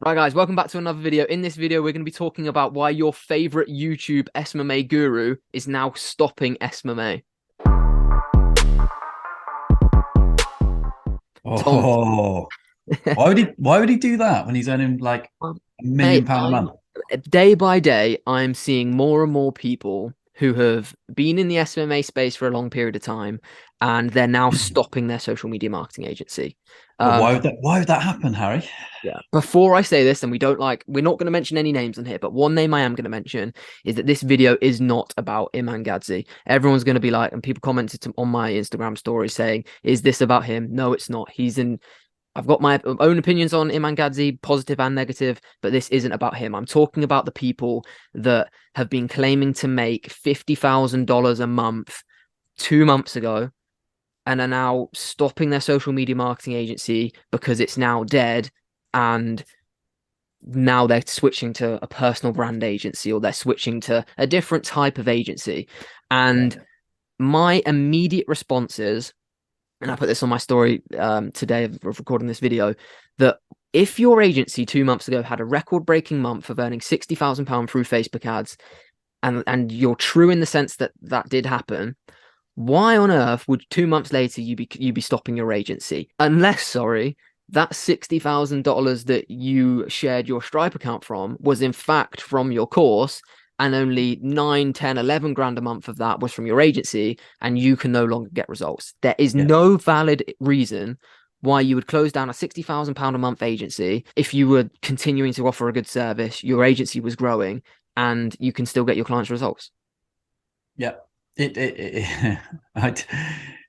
Right, guys, welcome back to another video. In this video, we're going to be talking about why your favorite YouTube SMMA guru is now stopping SMMA. Tom, Oh, why would he do that when he's earning like a million mate, pound a month? day by day, I'm seeing more and more people who have been in the SMMA space for a long period of time, and they're now stopping their social media marketing agency. Well, Um, why would that happen, Harry? Yeah. Before I say this, and we're not going to mention any names on here, but one name I am going to mention is that this video is not about Iman Gadzhi. Everyone's going to be like, and people commented on my Instagram story saying, "Is this about him?" No, it's not. I've got my own opinions on Iman Gadzhi, positive and negative, but this isn't about him. I'm talking about the people that have been claiming to make $50,000 a month 2 months ago and are now stopping their social media marketing agency because it's now dead, and now they're switching to a personal brand agency, or they're switching to a different type of agency. Yeah. And my immediate response is, and I put this on my story today of recording this video, that if your agency 2 months ago had a record-breaking month of earning £60,000 through Facebook ads, and you're true in the sense that that did happen, why on earth would 2 months later you be stopping your agency? Unless, sorry, that $60,000 that you shared your Stripe account from was in fact from your course, and only 9, 10, 11 grand a month of that was from your agency, and you can no longer get results. There is Yeah. no valid reason why you would close down a £60,000 a month agency if you were continuing to offer a good service, your agency was growing, and you can still get your clients results. Yeah. I,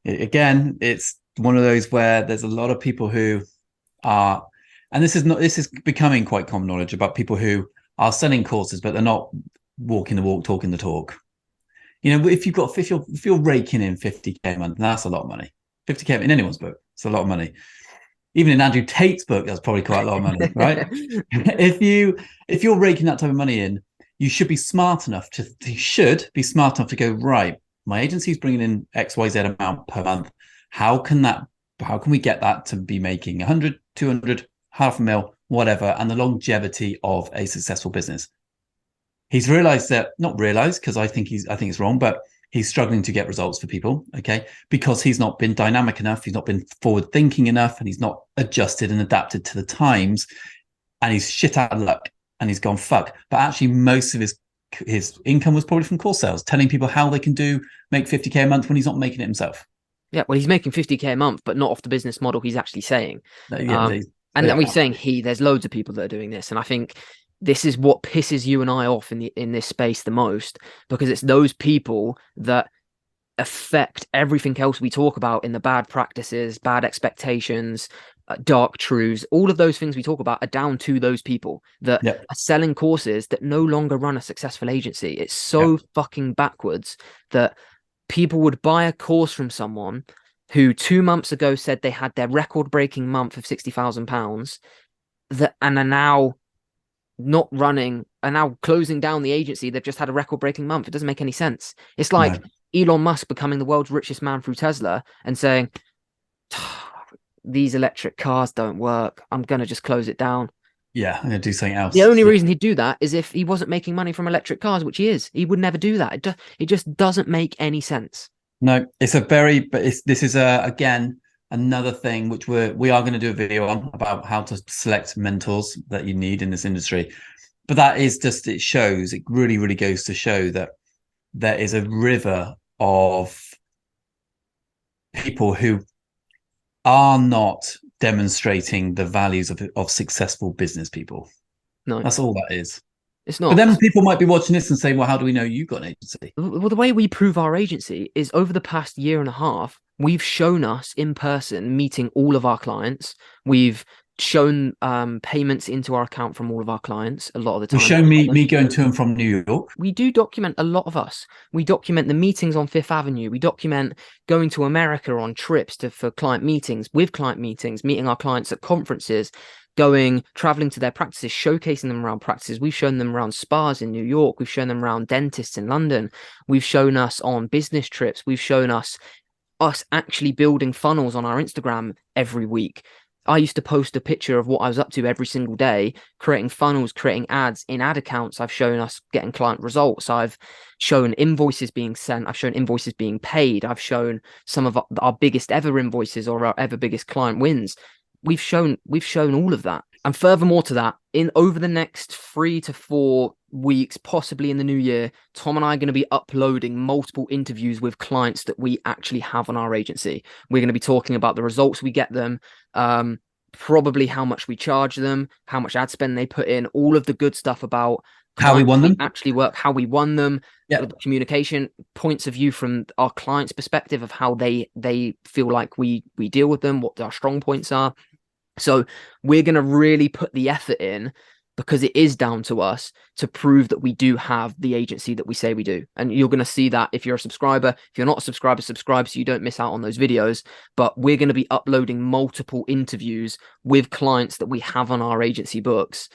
again, it's one of those where there's a lot of people who are, and this is becoming quite common knowledge about people who are selling courses, but they're not walking the walk, talking the talk. If you're raking in 50K a month, that's a lot of money. 50K in anyone's book, it's a lot of money. Even in Andrew Tate's book, that's probably quite a lot of money, right? If you're raking that type of money in, you should be smart enough to go, right, my agency's bringing in XYZ amount per month. How can we get that to be making 100, 200, half a mil, whatever, and the longevity of a successful business? He's realized that, not realized, because I think it's wrong, but he's struggling to get results for people, okay, because he's not been dynamic enough, he's not been forward thinking enough, and he's not adjusted and adapted to the times, and he's shit out of luck, and he's gone fuck. But actually, most of his income was probably from course sales, telling people how they can make 50K a month when he's not making it himself. Yeah, well, he's making 50K a month, but not off the business model he's actually saying. Yeah, Um, and yeah, we're saying there's loads of people that are doing this. And I think this is what pisses you and I off in this space the most, because it's those people that affect everything else we talk about in the bad practices, bad expectations, dark truths. All of those things we talk about are down to those people that yeah, are selling courses that no longer run a successful agency. It's yeah, so fucking backwards that people would buy a course from someone who 2 months ago said they had their record-breaking month of £60,000, that and are now not running, are now closing down the agency. They've just had a record-breaking month. It doesn't make any sense. It's like no, Elon Musk becoming the world's richest man through Tesla and saying, these electric cars don't work, I'm going to just close it down. yeah, I'm gonna do something The else. only Yeah. reason he'd do that is if he wasn't making money from electric cars, which he is. He would never do that. It just doesn't make any sense. No, this is again another thing which we are going to do a video on about how to select mentors that you need in this industry. But that is just, it really, really goes to show that there is a river of people who are not demonstrating the values of successful business people. No, That's all that is. it's But not. then people might be watching this and saying, well, how do we know you got an agency? Well, the way we prove our agency is over the past year and a half, we've shown us in person meeting all of our clients. We've shown payments into our account from all of our clients a lot of the You've time. shown me going to and from New York. We do document a lot of us. We document the meetings on Fifth Avenue. We document going to America on trips for client meetings, with client meetings, meeting our clients at conferences, traveling to their practices, showcasing them around practices. We've shown them around spas in New York. We've shown them around dentists in London. We've shown us on business trips. We've shown us actually building funnels on our Instagram every week. I used to post a picture of what I was up to every single day, creating funnels, creating ads in ad accounts. I've shown us getting client results. I've shown invoices being sent. I've shown invoices being paid. I've shown some of our biggest ever invoices or our ever biggest client wins. We've shown all of that. And furthermore to that, in over the next 3 to 4 weeks, possibly in the new year, Tom and I are going to be uploading multiple interviews with clients that we actually have on our agency. We're going to be talking about the results we get them, probably how much we charge them, how much ad spend they put in, all of the good stuff about How we clients won them. actually work, how we won them, Yeah. communication, points of view from our clients' perspective of how they feel like we deal with them, what our strong points are. So we're going to really put the effort in, because it is down to us to prove that we do have the agency that we say we do. And you're going to see that if you're a subscriber. If you're not a subscriber, subscribe so you don't miss out on those videos. But we're going to be uploading multiple interviews with clients that we have on our agency books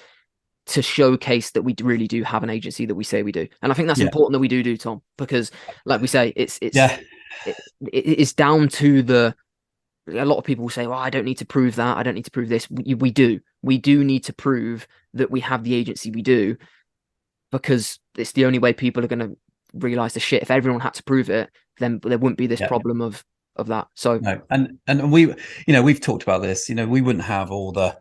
to showcase that we really do have an agency that we say we do. And I think that's important that we do, Tom, because like we say, it's down to a lot of people will say, well, I don't need to prove that. I don't need to prove this. We do. We do need to prove that we have the agency we do, because it's the only way people are going to realize the shit. If everyone had to prove it, then there wouldn't be this problem of that. So no, and we, we've talked about this. We wouldn't have all the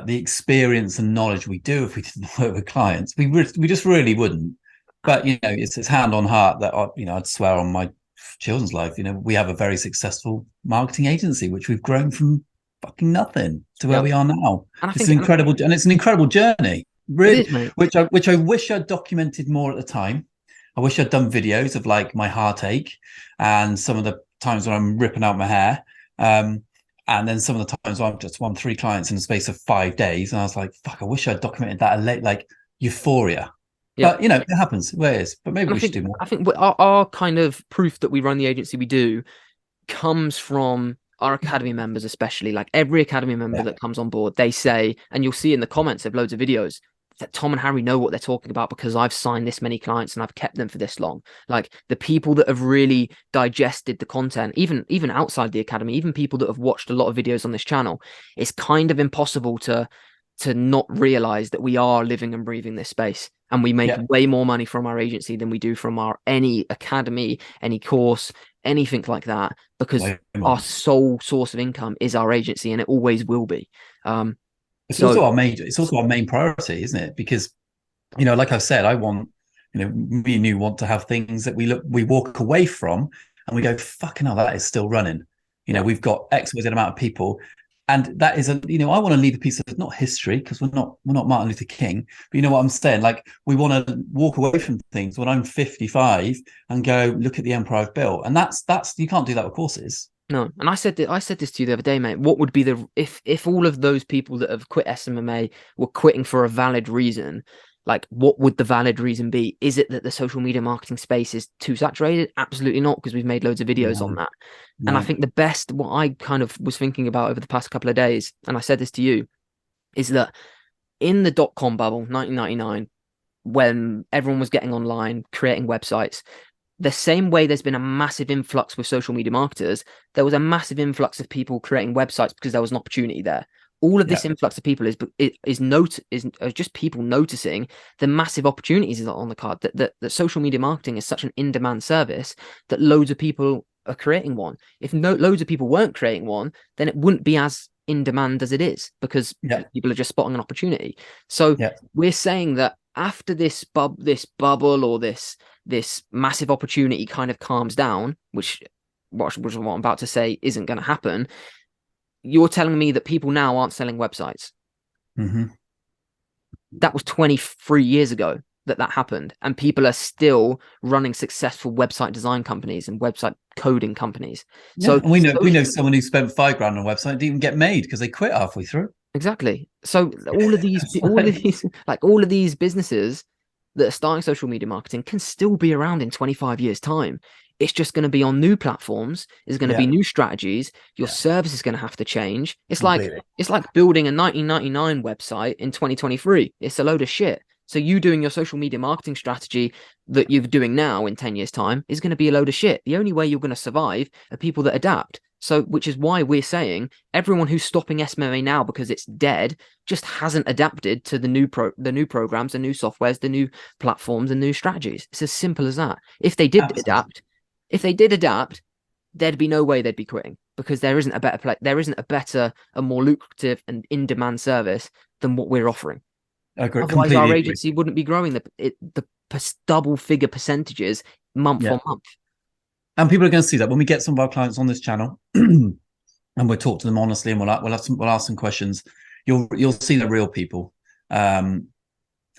experience and knowledge we do if we didn't work with clients. We just really wouldn't. But it's hand on heart that I'd swear on my children's life. We have a very successful marketing agency, which we've grown from fucking nothing to where we are now. And it's an incredible journey, really, is, which I wish I'd documented more at the time. I wish I'd done videos of like my heartache and some of the times when I'm ripping out my hair. And then some of the times when I've just won 3 clients in the space of 5 days. And I was like, fuck, I wish I'd documented that like euphoria. Yeah. But it happens where it is. But maybe we should do more. I think our kind of proof that we run the agency we do comes from our academy members, especially. Like every academy member that comes on board, they say, and you'll see in the comments of loads of videos, that Tom and Harry know what they're talking about because I've signed this many clients and I've kept them for this long. Like the people that have really digested the content, even outside the academy, even people that have watched a lot of videos on this channel, it's kind of impossible to not realize that we are living and breathing this space, and we make way more money from our agency than we do from any academy, any course, anything like that, because our sole source of income is our agency, and it always will be. It's also our main priority, isn't it? Because, like I've said, I want, me and you want to have things that we walk away from and we go, fucking hell, that is still running. We've got X, Y, Z amount of people. And that is I want to leave a piece of, not history, because we're not Martin Luther King, but you know what I'm saying? Like we want to walk away from things when I'm 55 and go, look at the empire I've built. And that's, you can't do that with courses. No, and I said this to you the other day, mate. What would be if all of those people that have quit SMMA were quitting for a valid reason? Like, what would the valid reason be? Is it that the social media marketing space is too saturated? Absolutely not, because we've made loads of videos on that. And I think what I kind of was thinking about over the past couple of days, and I said this to you, is that in the .com bubble, 1999, when everyone was getting online, creating websites, the same way there's been a massive influx with social media marketers, there was a massive influx of people creating websites because there was an opportunity there. All of this influx of people is just people noticing the massive opportunities on the card, that social media marketing is such an in-demand service that loads of people are creating one. If loads of people weren't creating one, then it wouldn't be as in demand as it is, because people are just spotting an opportunity. So we're saying that after this bubble or this massive opportunity kind of calms down, which what I'm about to say isn't going to happen, you're telling me that people now aren't selling websites. Mm-hmm. That was 23 years ago that happened, and people are still running successful website design companies and website coding companies. So and we know someone who spent $5,000 on a website didn't even get made because they quit halfway through. Exactly. So all of these businesses that are starting social media marketing can still be around in 25 years' time. It's just going to be on new platforms. There's going to be new strategies. Your service is going to have to change. It's like building a 1999 website in 2023. It's a load of shit. So you doing your social media marketing strategy that you're doing now in 10 years' time is going to be a load of shit. The only way you're going to survive are people that adapt. So, which is why we're saying everyone who's stopping SMMA now because it's dead just hasn't adapted to the new programs, the new softwares, the new platforms, and new strategies. It's as simple as that. Absolutely. If they did adapt, there'd be no way they'd be quitting because there isn't a better there isn't a better and more lucrative and in-demand service than what we're offering. I agree, Otherwise, completely our agree. agency wouldn't be growing the double figure percentages month Yeah. on month. And people are going to see that when we get some of our clients on this channel and we'll talk to them honestly and we'll ask some questions. You'll see the real people. And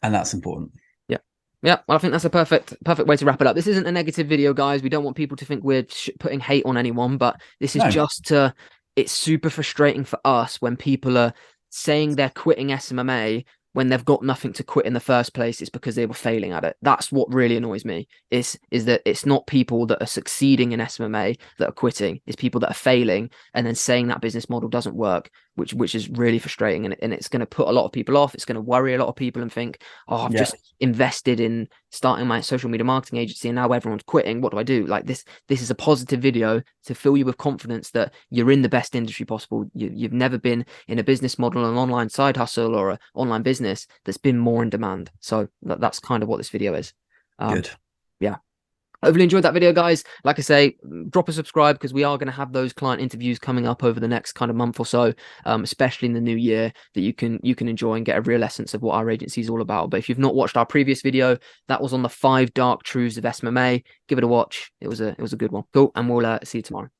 that's important. Yeah. Yeah, well, I think that's a perfect way to wrap it up. This isn't a negative video, guys. We don't want people to think we're putting hate on anyone, but this is No, just to. It's super frustrating for us when people are saying they're quitting SMMA when they've got nothing to quit in the first place. It's because they were failing at it. That's what really annoys me. Is that it's not people that are succeeding in SMMA that are quitting. It's people that are failing and then saying that business model doesn't work, which is really frustrating, and it's going to put a lot of people off. It's going to worry a lot of people and think, oh, I've yeah, just invested in starting my social media marketing agency and now everyone's quitting. What do I do? Like this is a positive video to fill you with confidence that you're in the best industry possible. You've never been in a business model, an online side hustle, or an online business that's been more in demand. So that's kind of what this video is. good. Yeah. Hopefully enjoyed that video, guys. Like I say, drop a subscribe because we are going to have those client interviews coming up over the next kind of month or so, especially in the new year, that you can enjoy and get a real essence of what our agency is all about. But if you've not watched our previous video, that was on the 5 dark truths of SMMA. Give it a watch. It was a good one. Cool, and we'll see you tomorrow.